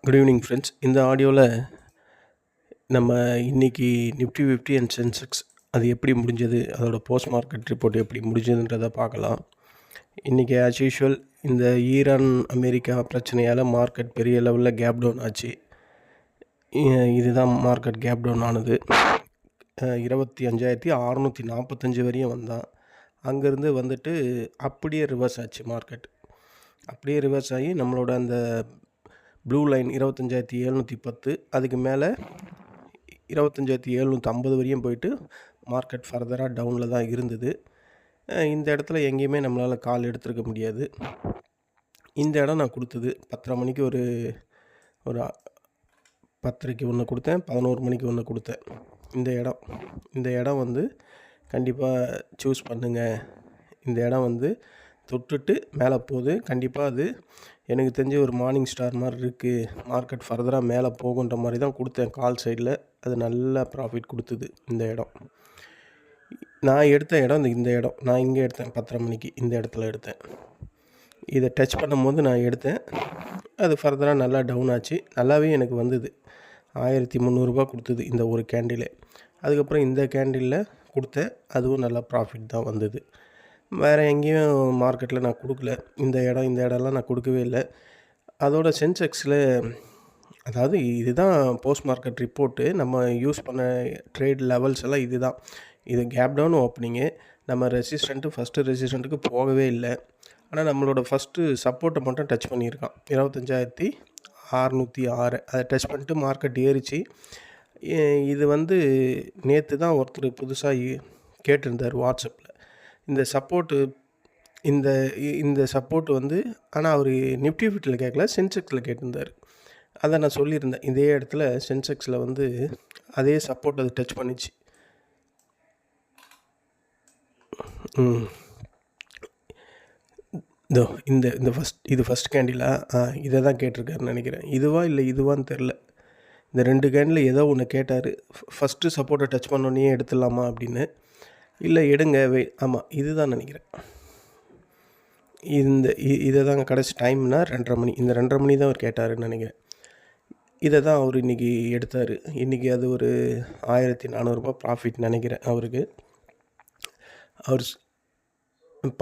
Good evening friends. இந்த ஆடியோவில் நம்ம இன்றைக்கி நிஃப்டி 50 அண்ட் சென்செக்ஸ் அது எப்படி முடிஞ்சது, அதோட போஸ்ட் மார்க்கெட் ரிப்போர்ட் எப்படி முடிஞ்சதுன்றதை பார்க்கலாம். இன்றைக்கி ஆஸ் யூஷுவல் இந்த ஈரான் அமெரிக்கா பிரச்சனையால் மார்க்கெட் பெரிய லெவலில் கேப் டவுன் ஆச்சு. இதுதான் மார்க்கெட் கேப் டவுன் ஆனது. 25,645 வரையும் வந்தான். அங்கேருந்து வந்துட்டு அப்படியே ரிவர்ஸ் ஆச்சு மார்க்கெட். அப்படியே ரிவர்ஸ் ஆகி நம்மளோட அந்த ப்ளூ லைன் 25,710, அதுக்கு மேலே 25,750 வரையும் போயிட்டு மார்க்கெட் ஃபர்தராக டவுனில் தான் இருந்தது. இந்த இடத்துல எங்கேயுமே நம்மளால் கால் எடுத்துருக்க முடியாது. இந்த இடம் நான் கொடுத்தது 10:30 மணிக்கு ஒரு 10:30க்கு ஒன்று கொடுத்தேன், 11 மணிக்கு ஒன்று கொடுத்தேன். இந்த இடம் வந்து கண்டிப்பாக சூஸ் பண்ணுங்கள். இந்த இடம் வந்து தொட்டுட்டு மேலே போகுது. கண்டிப்பாக அது எனக்கு தெரிஞ்ச ஒரு மார்னிங் ஸ்டார் மாதிரி இருக்குது. மார்க்கெட் ஃபர்தராக மேலே போகுன்ற மாதிரி தான் கொடுத்தேன் கால் சைடில். அது நல்ல ப்ராஃபிட் கொடுத்தது. இந்த இடம் நான் எடுத்த இடம் இந்த இடம் நான் இங்கே எடுத்தேன் 10:30 மணிக்கு. இந்த இடத்துல எடுத்தேன். இதை டச் பண்ணும்போது நான் எடுத்தேன். அது ஃபர்தராக நல்லா டவுன் ஆச்சு. நல்லாவே எனக்கு வந்தது. 1,300 கொடுத்தது இந்த ஒரு கேண்டிலே. அதுக்கப்புறம் இந்த கேண்டிலில் கொடுத்தேன். அதுவும் நல்லா ப்ராஃபிட் தான் வந்தது. வேறு எங்கேயும் மார்க்கெட்டில் நான் கொடுக்கல. இந்த இடம்லாம் நான் கொடுக்கவே இல்லை. அதோட சென்செக்ஸில், அதாவது இதுதான் போஸ்ட் மார்க்கெட் ரிப்போர்ட்டு. நம்ம யூஸ் பண்ண ட்ரேட் லெவல்ஸ் எல்லாம் இது கேப் டவுன் ஓப்பனிங்கு. நம்ம ஃபஸ்ட்டு ரெசிஸ்டண்ட்டுக்கு போகவே இல்லை. ஆனால் நம்மளோட ஃபஸ்ட்டு சப்போர்ட்டை மட்டும் டச் பண்ணியிருக்கான். 25,606 அதை டச் பண்ணிட்டு மார்க்கெட் ஏறிச்சு. இது வந்து நேற்று தான் ஒருத்தர் புதுசாக கேட்டிருந்தார் வாட்ஸ்அப்பில். இந்த சப்போர்ட்டு வந்து, ஆனால் அவர் நிஃப்டி 50ல் கேட்கல, சென்செக்ஸில் கேட்டிருந்தார். அதை நான் சொல்லியிருந்தேன். இதே இடத்துல சென்செக்ஸில் வந்து அதே சப்போர்ட் அது டச் பண்ணிச்சு. இது ஃபஸ்ட் கேண்டிலா? இதை தான் கேட்டிருக்காருன்னு நினைக்கிறேன். இதுவான்னு தெரில. இந்த 2 கேண்டில் ஏதோ ஒன்று கேட்டார். ஃபஸ்ட்டு சப்போர்ட்டை டச் பண்ணோன்னே எடுத்துடலாமா அப்படின்னு. இல்லை எடுங்க, ஆமாம் இதுதான் நினைக்கிறேன். இதை தாங்க கடைசி டைம்னா 2:30 மணி. இந்த 2:30 மணி தான் அவர் கேட்டாருன்னு நினைக்கிறேன். இதை தான் அவர் இன்றைக்கி எடுத்தார். இன்றைக்கி அது ஒரு 1,400 ப்ராஃபிட் நினைக்கிறேன் அவருக்கு. அவர்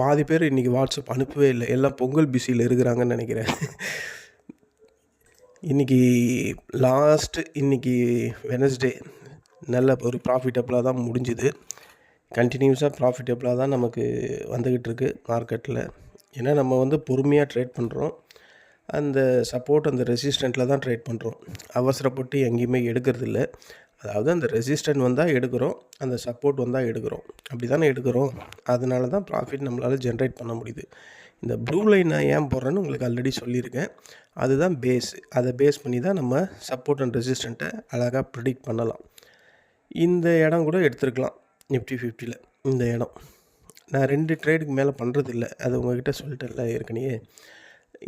பாதி பேர் இன்றைக்கி வாட்ஸ்அப் அனுப்பவே இல்லை. எல்லாம் பொங்கல் பிஸியில் இருக்கிறாங்கன்னு நினைக்கிறேன். இன்றைக்கி வெனஸ்டே நல்ல ஒரு ப்ராஃபிட்டபுளாக தான் முடிஞ்சுது. கண்டினியூஸாக ப்ராஃபிட்டபுளாக தான் நமக்கு வந்துக்கிட்டு இருக்குது மார்க்கெட்டில். ஏன்னா நம்ம வந்து பொறுமையாக ட்ரேட் பண்ணுறோம். அந்த சப்போர்ட் அந்த ரெசிஸ்டண்ட்டில் தான் ட்ரேட் பண்ணுறோம். அவசரப்பட்டு எங்கேயுமே எடுக்கிறதில்ல. அதாவது அந்த ரெசிஸ்டன்ட் வந்தால் எடுக்கிறோம், அந்த சப்போர்ட் வந்தால் எடுக்கிறோம். அப்படி தானே எடுக்கிறோம். அதனால தான் ப்ராஃபிட் நம்மளால் ஜென்ரேட் பண்ண முடியுது. இந்த ப்ளூ லைன் நான் ஏன் போடுறேன்னு உங்களுக்கு ஆல்ரெடி சொல்லியிருக்கேன். அதுதான் பேஸ். அதை பேஸ் பண்ணி தான் நம்ம சப்போர்ட் அண்ட் ரெசிஸ்டண்ட்டை அழகாக ப்ரிடிக்ட் பண்ணலாம். இந்த இடம் கூட எடுத்துருக்கலாம் நிஃப்டி 50ல். இந்த இடம் நான் 2 ட்ரேடுக்கு மேலே பண்ணுறதில்ல. அது உங்கள்கிட்ட சொல்லிட்டேன்ல ஏற்கனவே.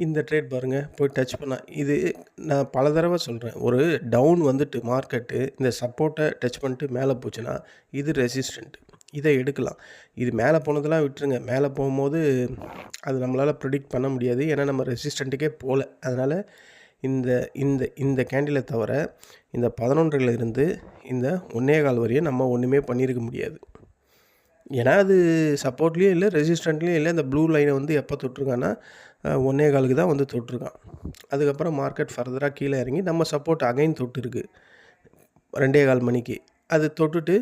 இந்த ட்ரேட் பாருங்கள், போய் டச் பண்ணால் இது நான் பல தடவை சொல்கிறேன். ஒரு டவுன் வந்துட்டு மார்க்கெட்டு இந்த சப்போர்ட்டை டச் பண்ணிட்டு மேலே போச்சுன்னா இது ரெசிஸ்டண்ட். இதை எடுக்கலாம். இது மேலே போனதெல்லாம் விட்டுருங்க. மேலே போகும்போது அது நம்மளால் ப்ரிடிக்ட் பண்ண முடியாது. ஏன்னா நம்ம ரெசிஸ்டண்ட்டுக்கே போகல. அதனால் இந்த கேண்டிலை தவிர இந்த 11 இருந்து இந்த 1.25 வரையும் நம்ம ஒன்றுமே பண்ணியிருக்க முடியாது. ஏன்னா அது சப்போர்ட்லேயும் இல்லை, ரெசிஸ்டண்ட்லேயும் இல்லை. இந்த ப்ளூ லைனை வந்து எப்போ தொட்டிருக்கான்னா 1.25க்கு தான் வந்து தொட்டிருக்கான். அதுக்கப்புறம் மார்க்கெட் ஃபர்தராக கீழே இறங்கி நம்ம சப்போர்ட் அகைன் தொட்டிருக்கு 2.25 மணிக்கு. அது தொட்டுட்டு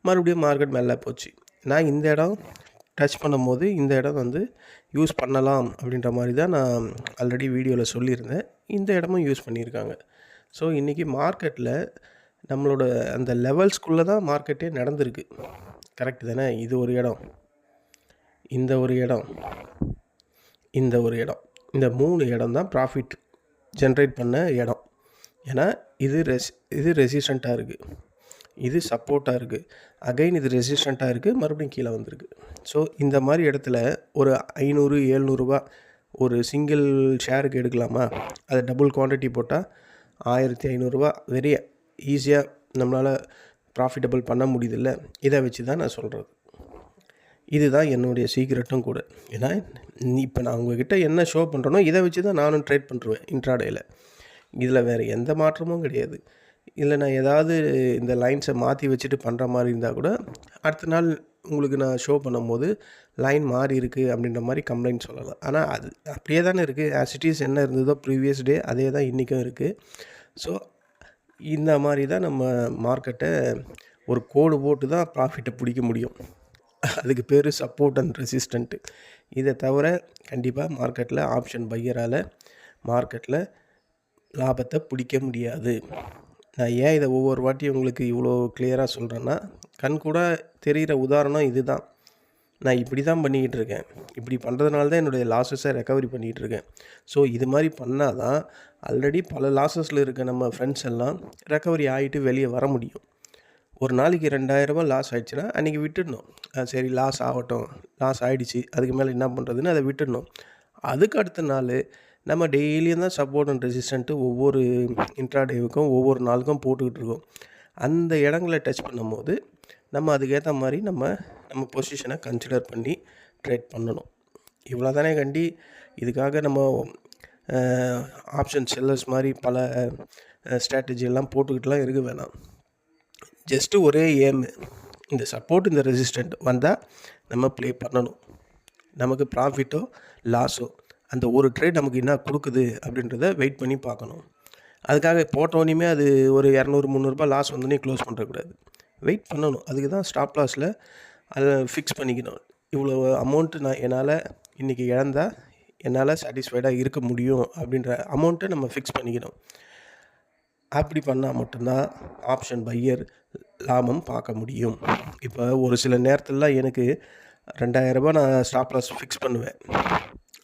மறுபடியும் மார்க்கெட் மேலே போச்சு. நான் இந்த இடம் டச் பண்ணும்போது இந்த இடம் வந்து யூஸ் பண்ணலாம் அப்படின்ற மாதிரி தான் நான் ஆல்ரெடி வீடியோவில் சொல்லியிருந்தேன். இந்த இடமும் யூஸ் பண்ணியிருக்காங்க. ஸோ இன்றைக்கி மார்க்கெட்டில் நம்மளோட அந்த லெவல்ஸ்குள்ளே தான் மார்க்கெட்டே நடந்திருக்கு. கரெக்டு தானே? இது ஒரு இடம், இந்த ஒரு இடம், இந்த ஒரு இடம், இந்த 3 இடம் தான் ப்ராஃபிட் ஜென்ரேட் பண்ண இடம். ஏன்னா இது ரெசிஸ்டண்ட்டாக இருக்குது, இது சப்போர்ட்டாக இருக்குது, அகைன் இது ரெசிஸ்டண்ட்டாக இருக்குது, மறுபடியும் கீழே வந்திருக்கு. ஸோ இந்த மாதிரி இடத்துல ஒரு 500-700 ஒரு சிங்கிள் ஷேருக்கு எடுக்கலாமா? அதை டபுள் குவான்டிட்டி போட்டால் 1,500 வெரி ஈஸியாக நம்மளால் ப்ராஃபிட்டபிள் பண்ண முடியுதில்ல. இதை வச்சு தான் நான் சொல்கிறது. இதுதான் என்னுடைய சீக்ரெட்டும் கூட. ஏன்னா இப்போ நான் உங்ககிட்ட என்ன ஷோ பண்ணுறேனோ இதை வச்சு தான் நானும் ட்ரேட் பண்ணுறேன் இன்ட்ராடேயில். இதில் வேறு எந்த மாற்றமும் கிடையாது. இல்லை நான் ஏதாவது இந்த லைன்ஸை மாற்றி வச்சுட்டு பண்ணுற மாதிரி இருந்தால் கூட அடுத்த நாள் உங்களுக்கு நான் ஷோ பண்ணும்போது லைன் மாறி இருக்குது அப்படின்ற மாதிரி கம்ப்ளைண்ட் சொல்லலாம். ஆனால் அது அப்படியே தானே இருக்குது. ஆஸ் இட் இஸ் என்ன இருந்ததோ ப்ரீவியஸ் டே அதே தான் இன்றைக்கும் இருக்குது. ஸோ இந்த மாதிரி தான் நம்ம மார்க்கெட்டை ஒரு கோடு போட்டு தான் ப்ராஃபிட்டை பிடிக்க முடியும். அதுக்கு பேர் சப்போர்ட் அண்ட் ரெசிஸ்டண்ட்டு. இதை தவிர கண்டிப்பாக மார்க்கெட்டில் ஆப்ஷன் பையரால் மார்க்கெட்டில் லாபத்தை பிடிக்க முடியாது. நான் ஏன் இதை ஒவ்வொரு வாட்டியும் உங்களுக்கு இவ்வளோ கிளியராக சொல்கிறேன்னா, கண்கூட தெரிகிற உதாரணம் இது தான். நான் இப்படி தான் பண்ணிக்கிட்டு இருக்கேன். இப்படி பண்ணுறதுனால தான் என்னுடைய லாஸஸை ரெக்கவரி பண்ணிகிட்டு இருக்கேன். ஸோ இது மாதிரி பண்ணால் தான் ஆல்ரெடி பல லாஸஸில் இருக்க நம்ம ஃப்ரெண்ட்ஸ் எல்லாம் ரெக்கவரி ஆகிட்டு வெளியே வர முடியும். ஒரு நாளைக்கு 2000 லாஸ் ஆகிடுச்சுன்னா அன்றைக்கி விட்டுடணும். சரி லாஸ் ஆகட்டும், லாஸ் ஆகிடுச்சு, அதுக்கு மேலே என்ன பண்ணுறதுன்னு அதை விட்டுடணும். அதுக்கு அடுத்த நாள் நம்ம டெய்லியும் தான் சப்போர்ட் அண்ட் ரெசிஸ்டண்ட்டு ஒவ்வொரு இன்ட்ராடேவுக்கும் ஒவ்வொரு நாளுக்கும் போட்டுக்கிட்டு இருக்கோம். அந்த இடங்களை டச் பண்ணும்போது நம்ம அதுக்கேற்ற மாதிரி நம்ம பொசிஷனை கன்சிடர் பண்ணி ட்ரேட் பண்ணணும். இவ்வளோ தானே கண்டி. இதுக்காக நம்ம ஆப்ஷன் செல்லர்ஸ் மாதிரி பல ஸ்ட்ராட்டஜி எல்லாம் போட்டுக்கிட்டுலாம் இருக்க வேணாம். ஜஸ்ட்டு ஒரே ஏமு, இந்த சப்போர்ட் இந்த ரெசிஸ்டண்ட் வந்தால் நம்ம ப்ளே பண்ணணும். நமக்கு ப்ராஃபிட்டோ லாஸோ அந்த ஒரு ட்ரேட் நமக்கு என்ன கொடுக்குது அப்படின்றத வெயிட் பண்ணி பார்க்கணும். அதுக்காக போட்டோன்னே அது ஒரு 200-300 லாஸ் வந்தோடனே க்ளோஸ் பண்ணுறக்கூடாது. வெயிட் பண்ணணும். அதுக்கு தான் ஸ்டாப் லாஸில் அதை ஃபிக்ஸ் பண்ணிக்கணும். இவ்வளோ அமௌண்ட்டு நான் என்னால் இன்றைக்கி இழந்தால் என்னால் சாட்டிஸ்ஃபைடாக இருக்க முடியும் அப்படின்ற அமௌண்ட்டை நம்ம ஃபிக்ஸ் பண்ணிக்கணும். அப்படி பண்ணால் மட்டும்தான் ஆப்ஷன் பையர் லாபம் பார்க்க முடியும். இப்போ ஒரு சில நேரத்துலலாம் எனக்கு 2000 நான் ஸ்டாப் லாஸ் ஃபிக்ஸ் பண்ணுவேன்.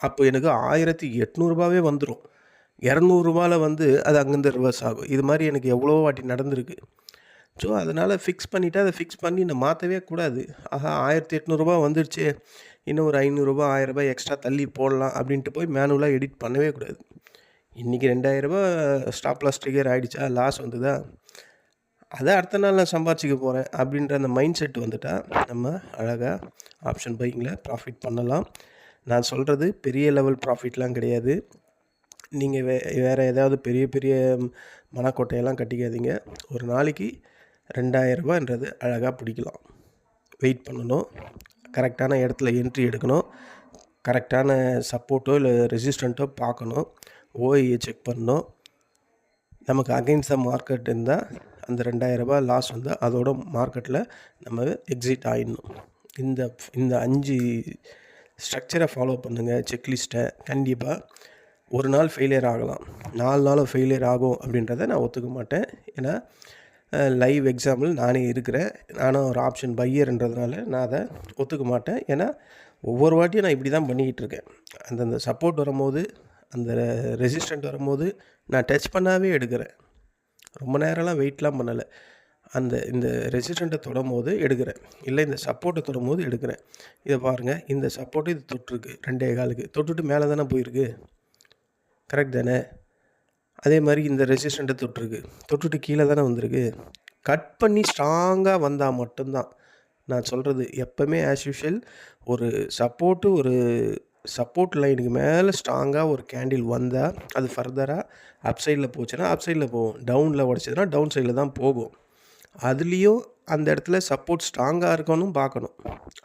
அப்போ எனக்கு 1800 வந்துடும். 200 வந்து அது அங்கேருந்து ரிவர்ஸ் ஆகும். இது மாதிரி எனக்கு எவ்வளோ வாட்டி நடந்திருக்கு. ஸோ அதனால் ஃபிக்ஸ் பண்ணிவிட்டு அதை ஃபிக்ஸ் பண்ணி நான் மாற்றவே கூடாது. 1800 வந்துடுச்சு, இன்னும் ஒரு 500 1000 எக்ஸ்ட்ரா தள்ளி போடலாம் அப்படின்ட்டு போய் மேனுவலாக எடிட் பண்ணவே கூடாது. இன்றைக்கி 2000 ஸ்டாப் லாஸ் ட்ரிகர் ஆகிடுச்சா, லாஸ் வந்துதா, அதை அடுத்த நாள் நான் சம்பாதிச்சிக்க போகிறேன் அப்படின்ற அந்த மைண்ட் செட் வந்துட்டால் நம்ம அழகாக ஆப்ஷன் பையிங்கில் ப்ராஃபிட் பண்ணலாம். நான் சொல்கிறது பெரிய லெவல் ப்ராஃபிட்லாம் கிடையாது. நீங்கள் வேறு ஏதாவது பெரிய பெரிய மனக்கோட்டையெல்லாம் கட்டிக்காதீங்க. ஒரு நாளைக்கு 2000 அழகாக பிடிக்கலாம். வெயிட் பண்ணணும், கரெக்டான இடத்துல என்ட்ரி எடுக்கணும், கரெக்டான சப்போர்ட்டோ இல்லை ரெசிஸ்டண்ட்டோ பார்க்கணும், ஓஐயை செக் பண்ணணும். நமக்கு அகைன்ஸ்ட் த மார்க்கெட் இருந்தால் அந்த 2000 லாஸ் வந்தால் அதோட மார்க்கெட்டில் நம்ம எக்ஸிட் ஆகிடணும். இந்த 5 ஸ்ட்ரக்சரை ஃபாலோ பண்ணுங்கள். செக்லிஸ்ட்டை கண்டிப்பாக ஒரு நாள் ஃபெயிலியர் ஆகலாம், 4 நாளும் ஃபெயிலியர் ஆகும் அப்படின்றத நான் ஒத்துக்க மாட்டேன். ஏன்னா லைவ் எக்ஸாம்பிள் நானே இருக்கிறேன். நானும் ஒரு ஆப்ஷன் பையர்ன்றதுனால நான் அதை ஒத்துக்க மாட்டேன். ஏன்னா ஒவ்வொரு வாட்டியும் நான் இப்படி தான் பண்ணிக்கிட்டு இருக்கேன். அந்தந்த சப்போர்ட் வரும்போது, அந்த ரெசிஸ்டண்ட் வரும்போது நான் டச் பண்ணாவே எடுக்கிறேன். ரொம்ப நேரம்லாம் வெயிட்லாம் பண்ணலை. இந்த ரெசிஸ்டண்ட்டை தொடும்போது எடுக்கிறேன், இல்லை இந்த சப்போர்ட்டை தொடும்போது எடுக்கிறேன். இதை பாருங்கள், இந்த சப்போர்ட்டு இது தொட்டிருக்கு 2.25 தொட்டுட்டு மேலே தானே போயிருக்கு, கரெக்ட் தானே? அதே மாதிரி இந்த ரெசிஸ்டண்ட்டை தொட்டுட்டு கீழே தானே வந்திருக்கு. கட் பண்ணி ஸ்ட்ராங்காக வந்தால் மட்டும்தான் நான் சொல்கிறது. எப்போவுமே ஆஸ் யூஷுவல் ஒரு சப்போர்ட் லைனுக்கு மேலே ஸ்ட்ராங்காக ஒரு கேண்டில் வந்தால் அது ஃபர்தராக அப் சைடில் போச்சுன்னா அப் சைடில் போகும், டவுனில் உடச்சதுன்னா டவுன் சைடில் தான் போகும். அதுலேயும் அந்த இடத்துல சப்போர்ட் ஸ்ட்ராங்காக இருக்கணும் பார்க்கணும்.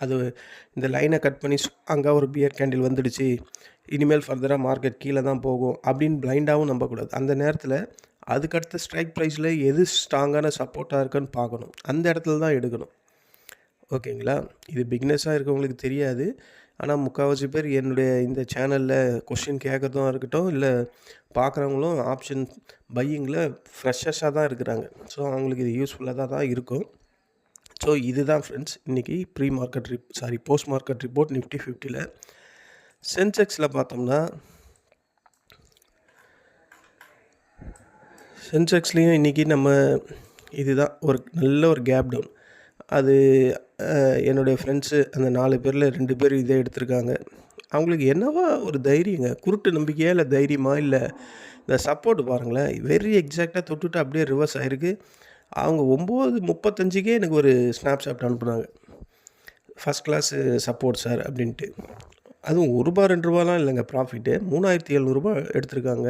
அது இந்த லைனை கட் பண்ணி அங்கே ஒரு பியர் கேண்டில் வந்துடுச்சு, இனிமேல் ஃபர்தராக மார்க்கெட் கீழே தான் போகும் அப்படின்னு பிளைண்டாகவும் நம்பக்கூடாது. அந்த நேரத்தில் அதுக்கடுத்த ஸ்ட்ரைக் ப்ரைஸில் எது ஸ்ட்ராங்கான சப்போர்ட்டாக இருக்குன்னு பார்க்கணும். அந்த இடத்துல தான் எடுக்கணும். ஓகேங்களா? இது பிகினர்ஸாக இருக்கவங்களுக்கு தெரியாது. ஆனால் முக்கால்வாசி பேர் என்னுடைய இந்த சேனலில் கொஸ்டின் கேட்குறதும் இருக்கட்டும், இல்லை பார்க்குறவங்களும் ஆப்ஷன் பையிங்கில் ஃப்ரெஷர்ஸாக தான் இருக்கிறாங்க. ஸோ அவங்களுக்கு இது யூஸ்ஃபுல்லாக தான் இருக்கும். ஸோ இதுதான் ஃப்ரெண்ட்ஸ் இன்றைக்கி போஸ்ட் மார்க்கெட் ரிப்போர்ட் நிஃப்டி 50ல். சென்செக்ஸில் பார்த்தோம்னா, சென்செக்ஸ்லேயும் இன்றைக்கி நம்ம இதுதான் ஒரு நல்ல ஒரு கேப் டவுன். அது என்னுடைய ஃப்ரெண்ட்ஸு அந்த 4 பேரில் 2 பேர் இதே எடுத்திருக்காங்க. அவங்களுக்கு என்னவா ஒரு தைரியங்க, குருட்டு நம்பிக்கையா இல்லை தைரியமா, இல்லை இந்த சப்போர்ட் பாருங்களேன், வெரி எக்ஸாக்டாக தொட்டுட்டு அப்படியே ரிவர்ஸ் ஆகிருக்கு. அவங்க 9:35 எனக்கு ஒரு ஸ்னாப்ஷாட் அனுப்புனாங்க, ஃபஸ்ட் கிளாஸு சப்போர்ட் சார் அப்படின்ட்டு. அதுவும் ₹1 2 இல்லைங்க ப்ராஃபிட்டு, 3700 எடுத்திருக்காங்க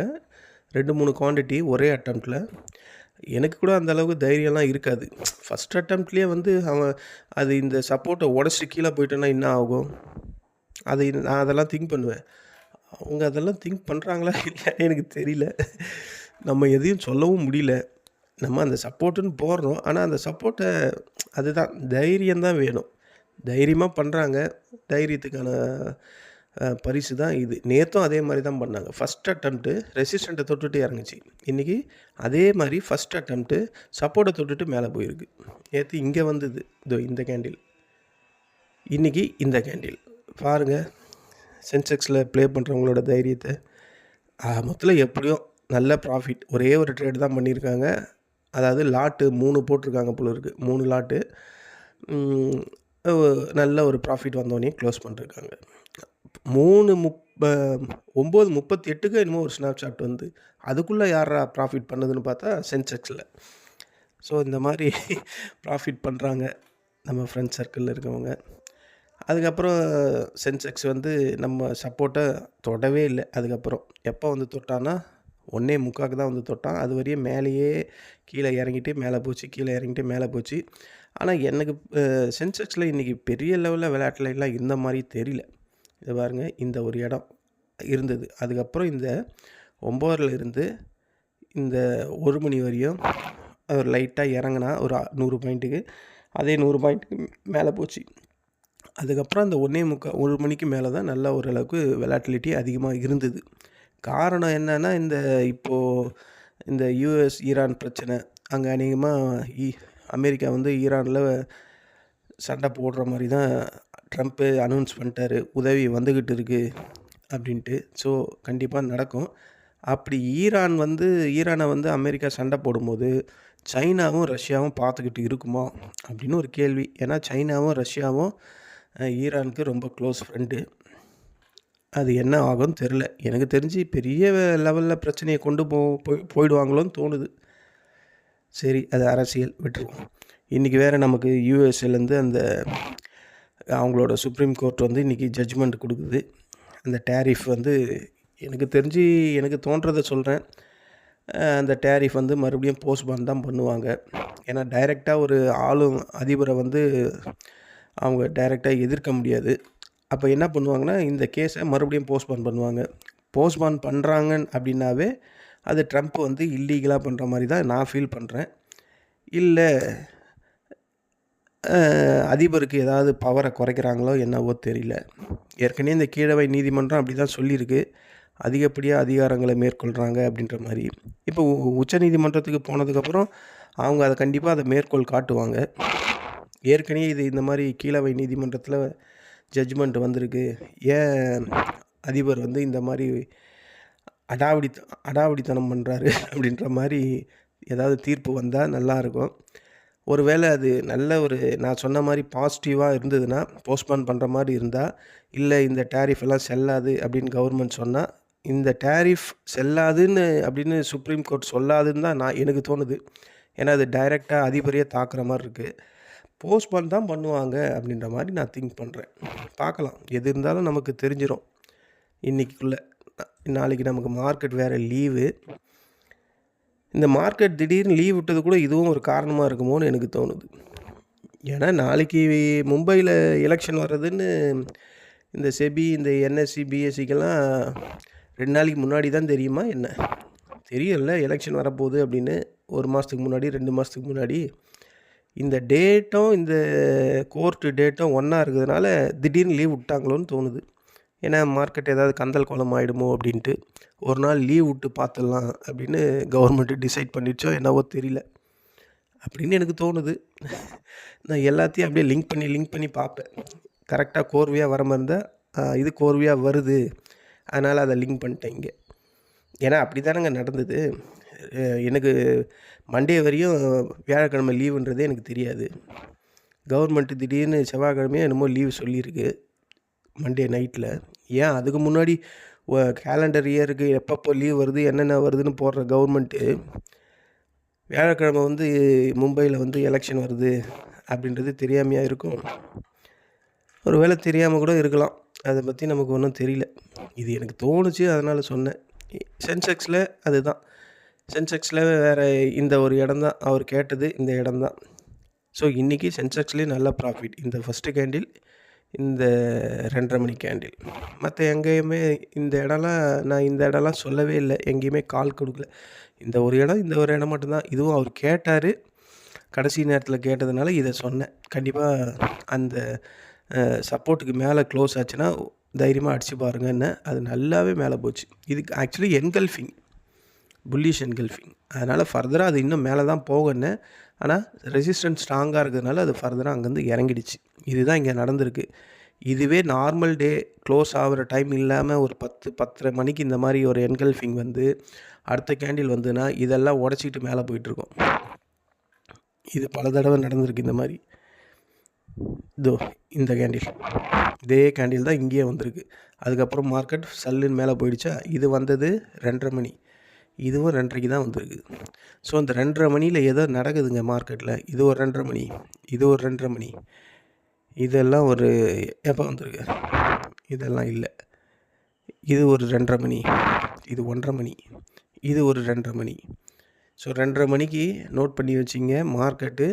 2-3 குவான்டிட்டி ஒரே அட்டெம்ப்டில். எனக்கு கூட அந்த அளவுக்கு தைரியம்லாம் இருக்காது. ஃபஸ்ட் அட்டெம்ப்ட்லேயே வந்து அவன் அது இந்த சப்போர்ட்டை உடச்சிட்டு கீழே போயிட்டோன்னா என்ன ஆகும்? நான் அதெல்லாம் திங்க் பண்ணுவேன். அவங்க அதெல்லாம் திங்க் பண்ணுறாங்களா இல்லையான்னு எனக்கு தெரியல. நம்ம எதையும் சொல்லவும் முடியல. நம்ம அந்த சப்போர்ட்டுன்னு போடுறோம். ஆனால் அந்த சப்போர்ட்டை அதுதான் தைரியம் தான் வேணும். தைரியமாக பண்ணுறாங்க. தைரியத்துக்கான பரிசு தான் இது. நேற்றும் அதே மாதிரி தான் பண்ணாங்க. ஃபஸ்ட் அட்டெம்ப்ட்டு ரெசிஸ்டண்ட்டை தொட்டுட்டு இறங்குச்சு. இன்றைக்கி அதே மாதிரி ஃபஸ்ட் அட்டெம்ப்ட்டு சப்போர்ட்டை தொட்டுட்டு மேலே போயிருக்கு. நேற்று இங்கே வந்தது இதோ இந்த கேண்டில், இன்றைக்கி இந்த கேண்டில் பாருங்கள். சென்செக்ஸில் ப்ளே பண்ணுறவங்களோட தைரியத்தை. மொத்தத்தில் எப்படியும் நல்ல ப்ராஃபிட். ஒரே ஒரு ட்ரேட் தான் பண்ணியிருக்காங்க. அதாவது லாட்டு 3 போட்டிருக்காங்க போல இருக்குது. 3 லாட்டு நல்ல ஒரு ப்ராஃபிட் வந்தோடனே க்ளோஸ் பண்ணிருக்காங்க. 9:38க்கு என்னமோ ஒரு ஸ்னாப்ஷாட் வந்து அதுக்குள்ளே யாரா ப்ராஃபிட் பண்ணதுன்னு பார்த்தா சென்செக்ஸில். ஸோ இந்த மாதிரி ப்ராஃபிட் பண்ணுறாங்க நம்ம ஃப்ரெண்ட்ஸ் சர்க்கிளில் இருக்கவங்க. அதுக்கப்புறம் சென்செக்ஸ் வந்து நம்ம சப்போர்ட்டை தொடவே இல்லை. அதுக்கப்புறம் எப்போ வந்து தொட்டான்னா 1.45க்கு தான் வந்து தொட்டான். அது வரையும் மேலேயே கீழே இறங்கிட்டு மேலே போச்சு, கீழே இறங்கிட்டு மேலே போச்சு. ஆனால் எனக்கு சென்செக்ஸில் இன்றைக்கி பெரிய லெவலில் விளையாட்டுலாம் இருந்த மாதிரி தெரியல. இது பாருங்கள், இந்த ஒரு இடம் இருந்தது. அதுக்கப்புறம் இந்த 9 இருந்து இந்த 1 மணி வரையும் ஒரு லைட்டாக இறங்கினா ஒரு 100 பாயிண்ட்டுக்கு, அதே 100 பாயிண்ட்டுக்கு மேலே போச்சு. அதுக்கப்புறம் அந்த 1 மணிக்கு மேலே தான் நல்லா ஓரளவுக்கு விளையாட்டிலிட்டி அதிகமாக இருந்தது. காரணம் என்னென்னா, இப்போது இந்த யூஎஸ் ஈரான் பிரச்சனை. அங்கே அநேகமாக அமெரிக்கா வந்து ஈரானில் சண்டை போடுற மாதிரி தான் ட்ரம்ப்பு அனௌன்ஸ் பண்ணிட்டாரு. உதவி வந்துக்கிட்டு இருக்குது அப்படின்ட்டு. ஸோ கண்டிப்பாக நடக்கும். அப்படி ஈரானை வந்து அமெரிக்கா சண்டை போடும்போது சைனாவும் ரஷ்யாவும் பார்த்துக்கிட்டு இருக்குமா அப்படின்னு ஒரு கேள்வி. ஏன்னா சைனாவும் ரஷ்யாவும் ஈரானுக்கு ரொம்ப க்ளோஸ் ஃப்ரெண்டு. அது என்ன ஆகும்னு தெரில. எனக்கு தெரிஞ்சு பெரிய லெவலில் பிரச்சனையை கொண்டு போயிடுவாங்களோன்னு தோணுது. சரி, அது அரசியல், விட்டுருவோம். இன்றைக்கி வேறு நமக்கு யூஎஸ்ஏலேருந்து அவங்களோட சுப்ரீம் கோர்ட் வந்து இன்றைக்கி ஜட்ஜ்மெண்ட் கொடுக்குது. அந்த டேரிஃப் வந்து எனக்கு தோன்றதை சொல்கிறேன். அந்த டேரிஃப் வந்து மறுபடியும் போஸ்ட்பான் தான் பண்ணுவாங்க. ஏன்னா டைரெக்டாக ஒரு அதிபரை வந்து அவங்க டைரெக்டாக எதிர்க்க முடியாது. அப்போ என்ன பண்ணுவாங்கன்னா, இந்த கேஸை மறுபடியும் போஸ்ட்பான் பண்ணுவாங்க. போஸ்ட்பான் பண்ணுறாங்க அப்படின்னாவே அது ட்ரம்ப் வந்து இல்லீகலாக பண்ணுற மாதிரி தான் நான் ஃபீல் பண்ணுறேன். இல்லை அதிபருக்கு ஏதாவது பவரை குறைக்கிறாங்களோ என்னவோ தெரியல. ஏற்கனவே இந்த கீழவை நீதிமன்றம் அப்படி தான் சொல்லியிருக்கு, அதிகப்படியாக அதிகாரங்களை மேற்கொள்கிறாங்க அப்படின்ற மாதிரி. இப்போ உச்ச நீதிமன்றத்துக்கு போனதுக்கப்புறம் அவங்க அதை கண்டிப்பாக மேற்கோள் காட்டுவாங்க. ஏற்கனவே இந்த மாதிரி கீழவை நீதிமன்றத்தில் ஜட்ஜ்மெண்ட் வந்திருக்கு. ஏன் அதிபர் வந்து இந்த மாதிரி அடாவடித்தனம் பண்ணுறாரு அப்படின்ற மாதிரி ஏதாவது தீர்ப்பு வந்தால் நல்லாயிருக்கும். ஒருவேளை அது நல்ல ஒரு நான் சொன்ன மாதிரி பாசிட்டிவாக இருந்ததுன்னா, போஸ்ட்பான் பண்ணுற மாதிரி இருந்தால், இல்லை இந்த டேரிஃப் எல்லாம் செல்லாது அப்படின்னு கவர்மெண்ட் சொன்னால், இந்த டேரிஃப் செல்லாதுன்னு அப்படின்னு சுப்ரீம் கோர்ட் சொல்லாதுன்னு தான் எனக்கு தோணுது. ஏன்னா அது டைரெக்டாக அதிபரையே தாக்குற மாதிரி இருக்குது. போஸ்ட்பான் தான் பண்ணுவாங்க அப்படின்ற மாதிரி நான் திங்க் பண்ணுறேன். பார்க்கலாம், எது இருந்தாலும் நமக்கு தெரிஞ்சிடும் இன்றைக்குள்ளே. நாளைக்கு நமக்கு மார்க்கெட் வேறு லீவு. இந்த மார்க்கெட் திடீர்னு லீவ் விட்டது கூட இதுவும் ஒரு காரணமாக இருக்குமோன்னு எனக்கு தோணுது. ஏன்னா நாளைக்கு மும்பையில் எலெக்ஷன் வர்றதுன்னு இந்த செபி, இந்த என்எஸ்சி, பிஎஸ்சிக்கெல்லாம் 2 நாளைக்கு முன்னாடி தான் தெரியுமா என்ன? தெரியல எலெக்ஷன் வரப்போகுது அப்படின்னு. 1 மாதத்துக்கு முன்னாடி, 2 மாதத்துக்கு முன்னாடி. இந்த டேட்டும் இந்த கோர்ட்டு டேட்டும் ஒன்றா இருக்கிறதுனால திடீர்னு லீவ் விட்டாங்களோன்னு தோணுது. ஏன்னா மார்க்கெட் ஏதாவது கந்தல் கோலம் ஆகிடுமோ அப்படின்ட்டு ஒரு நாள் லீவ் விட்டு பார்த்துடலாம் அப்படின்னு கவர்மெண்ட்டு டிசைட் பண்ணிச்சோ என்னவோ தெரியல அப்படின்னு எனக்கு தோணுது. நான் எல்லாத்தையும் அப்படியே லிங்க் பண்ணி பார்ப்பேன். கரெக்டாக கோர்வையாக வர மாதிரி இருந்தால் இது கோர்வையாக வருது, அதனால் அதை லிங்க் பண்ணிட்டேன் இங்கே. ஏன்னா அப்படி தானேங்க நடந்தது. எனக்கு மண்டே வரையும் வியாழக்கிழமை லீவுன்றதே எனக்கு தெரியாது. கவர்மெண்ட்டு திடீர்னு செவ்வாய்க்கிழமையே என்னமோ லீவு சொல்லியிருக்கு மண்டே நைட்டில். ஏன் அதுக்கு முன்னாடி கேலண்டர் இயருக்கு எப்பப்போ லீவ் வருது, என்னென்ன வருதுன்னு போடுற கவர்மெண்ட்டு வியாழக்கிழமை வந்து மும்பையில் வந்து எலெக்ஷன் வருது அப்படின்றது தெரியாமையாக இருக்கும். ஒரு வேளை தெரியாமல் கூட இருக்கலாம். அதை பற்றி நமக்கு ஒன்றும் தெரியல. இது எனக்கு தோணுச்சு, அதனால் சொன்னேன். சென்செக்ஸில் அதுதான். சென்செக்ஸில் வேறு இந்த ஒரு இடம் தான் அவர் கேட்டது, இந்த இடம் தான். ஸோ இன்றைக்கி சென்செக்ஸ்லேயும் நல்ல ப்ராஃபிட். இந்த ஃபஸ்ட்டு கேண்டில், இந்த 2:30 மணி கேண்டில். மற்ற எங்கேயுமே இந்த இடம்லாம் நான் இந்த இடம்லாம் சொல்லவே இல்லை, எங்கேயுமே கால் கொடுக்கல. இந்த ஒரு இடம், இந்த ஒரு இடம் மட்டும்தான். இதுவும் அவர் கேட்டார், கடைசி நேரத்தில் கேட்டதுனால இதை சொன்னேன். கண்டிப்பாக அந்த சப்போர்ட்டுக்கு மேலே க்ளோஸ் ஆச்சுன்னா தைரியமாக அடித்து பாருங்கன்னு. அது நல்லாவே மேலே போச்சு. இதுக்கு ஆக்சுவலி என்கல்ஃபிங், புல்லிஷ் என்கல்ஃபிங். அதனால் ஃபர்தராக அது இன்னும் மேலே தான் போகன்னு. ஆனால் ரெசிஸ்டன்ஸ் ஸ்ட்ராங்காக இருக்கிறதுனால அது ஃபர்தராக அங்கேருந்து இறங்கிடுச்சு. இதுதான் இங்கே நடந்திருக்கு. இதுவே நார்மல் டே க்ளோஸ் ஆகிற டைம் இல்லாமல் ஒரு 10-10:30 மணிக்கு இந்த மாதிரி ஒரு என்கல்ஃபிங் வந்து அடுத்த கேண்டில் வந்துன்னா இதெல்லாம் உடச்சிக்கிட்டு மேலே போயிட்டுருக்கோம். இது பல தடவை நடந்திருக்கு இந்த மாதிரி. இதோ இந்த கேண்டில், இதே கேண்டில் தான் இங்கேயே வந்திருக்கு. அதுக்கப்புறம் மார்க்கெட் சல்லுன்னு மேலே போயிடுச்சா. இது வந்தது 2:30 மணி, இதுவும் 2:30க்கு தான் வந்திருக்கு. ஸோ இந்த 2:30 மணியில் ஏதோ நடக்குதுங்க மார்க்கெட்டில். இது ஒரு 2:30 மணி, இது ஒரு 2:30 மணி, இதெல்லாம் ஒரு எப்போ வந்திருக்கு, இதெல்லாம் இல்லை. இது ஒரு 2:30 மணி, இது 1:30 மணி, இது ஒரு 2:30 மணி. ஸோ 2:30 மணிக்கு நோட் பண்ணி வச்சிங்க. மார்க்கெட்டு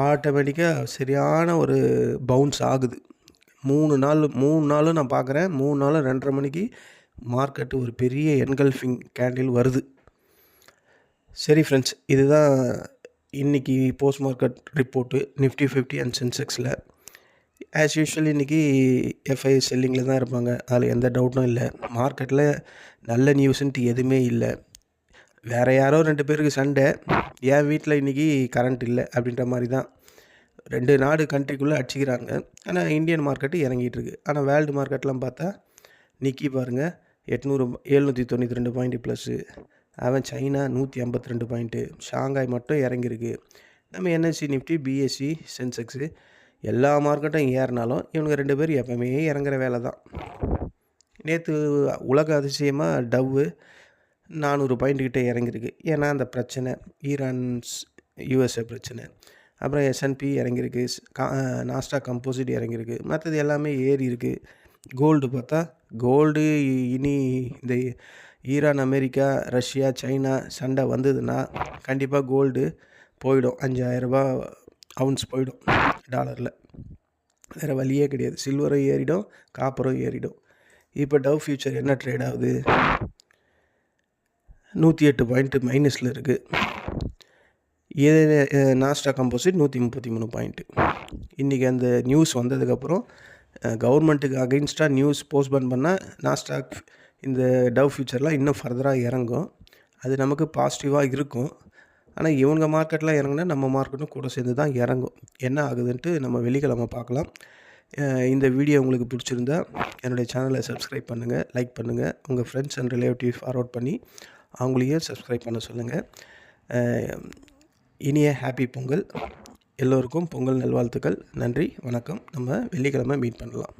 ஆட்டோமேட்டிக்காக சரியான ஒரு பவுன்ஸ் ஆகுது. 3 நாளும் நான் பார்க்குறேன். 3 நாளும் 2:30 மணிக்கு மார்க்கெட்டு ஒரு பெரிய என்கல்ஃபிங் கேண்டில் வருது. சரி ஃப்ரெண்ட்ஸ், இதுதான் இன்றைக்கி post market report Nifty 50 and சென்செக்ஸில். ஆஸ் யூஷுவல் இன்றைக்கி எஃப்ஐ செல்லிங்கில் தான் இருப்பாங்க, அதில் எந்த டவுட்டும் இல்லை. மார்க்கெட்டில் நல்ல நியூஸுன்ட்டு எதுவுமே இல்லை. வேறு யாரோ 2 பேருக்கு சண்டை, என் வீட்டில் இன்றைக்கி கரண்ட் இல்லை அப்படின்ற மாதிரி தான். 2 நாடு கண்ட்ரிக்குள்ளே அடிச்சிக்கிறாங்க. ஆனால் இந்தியன் மார்க்கெட்டு இறங்கிட்டு இருக்குது. ஆனால் வேர்ல்டு மார்க்கெட்லாம் பார்த்தா நிக்கி பாருங்கள் 792 பாயிண்ட்டு ப்ளஸ்ஸு. அவன் சைனா 152 பாயிண்ட்டு. ஷாங்காய் மட்டும் இறங்கியிருக்கு. நம்ம என்எஸ்சி நிஃப்டி, பிஎஸ்சி, சென்செக்ஸு எல்லா மார்க்கெட்டும் ஏறினாலும் இவனுங்க 2 பேர் எப்போவுமே இறங்குற வேலை தான். நேற்று உலக அதிசயமாக டவ்வு 400 பாயிண்ட்டுக்கிட்ட இறங்கியிருக்கு. ஏன்னா அந்த பிரச்சனை, ஈரான்ஸ் யூஎஸ்ஏ பிரச்சனை. அப்புறம் எஸ்என்பி இறங்கியிருக்கு, நாஸ்டாக் கம்போசிட் இறங்கியிருக்கு. மற்றது எல்லாமே ஏறி இருக்குது. கோல்டு பார்த்தா, கோல்டு இனி இந்த ஈரான், அமெரிக்கா, ரஷ்யா, சைனா சண்டை வந்ததுன்னா கண்டிப்பாக கோல்டு போயிடும். 5000 ரூபா அவுன்ஸ் போயிடும் டாலரில். வேறு வழியே கிடையாது. சில்வரும் ஏறிடும், காப்பரும் ஏறிடும். இப்போ டவ் ஃபியூச்சர் என்ன ட்ரேட் ஆகுது, 108 பாயிண்ட்டு மைனஸில் இருக்குது. Nasdaq composite 133 point. இன்றைக்கி அந்த நியூஸ் வந்ததுக்கப்புறம் கவர்மெண்ட்டுக்கு அகெயின்ஸ்டாக நியூஸ் போஸ்ட்போன் பண்ணால் நாஸ்டாக் இந்த டவ் ஃபியூச்சர்லாம் இன்னும் ஃபர்தராக இறங்கும். அது நமக்கு பாசிட்டிவாக இருக்கும். ஆனால் இவங்க மார்க்கெட்லாம் இறங்குனா நம்ம மார்க்கெட்டும் கூட சேர்ந்து தான் இறங்கும். என்ன ஆகுதுன்ட்டு நம்ம வெள்ளிக்கிழமை பார்க்கலாம். இந்த வீடியோ உங்களுக்கு பிடிச்சிருந்தா என்னுடைய சேனலை சப்ஸ்கிரைப் பண்ணுங்கள், லைக் பண்ணுங்கள். உங்கள் ஃப்ரெண்ட்ஸ் அண்ட் ரிலேட்டிவ் ஃபார்வர்ட் பண்ணி அவங்களையும் சப்ஸ்கிரைப் பண்ண சொல்லுங்கள். இனிய ஹாப்பி பொங்கல். எல்லோருக்கும் பொங்கல் நல்வாழ்த்துக்கள். நன்றி, வணக்கம். நம்ம வெள்ளிக்கிழமை மீட் பண்ணலாம்.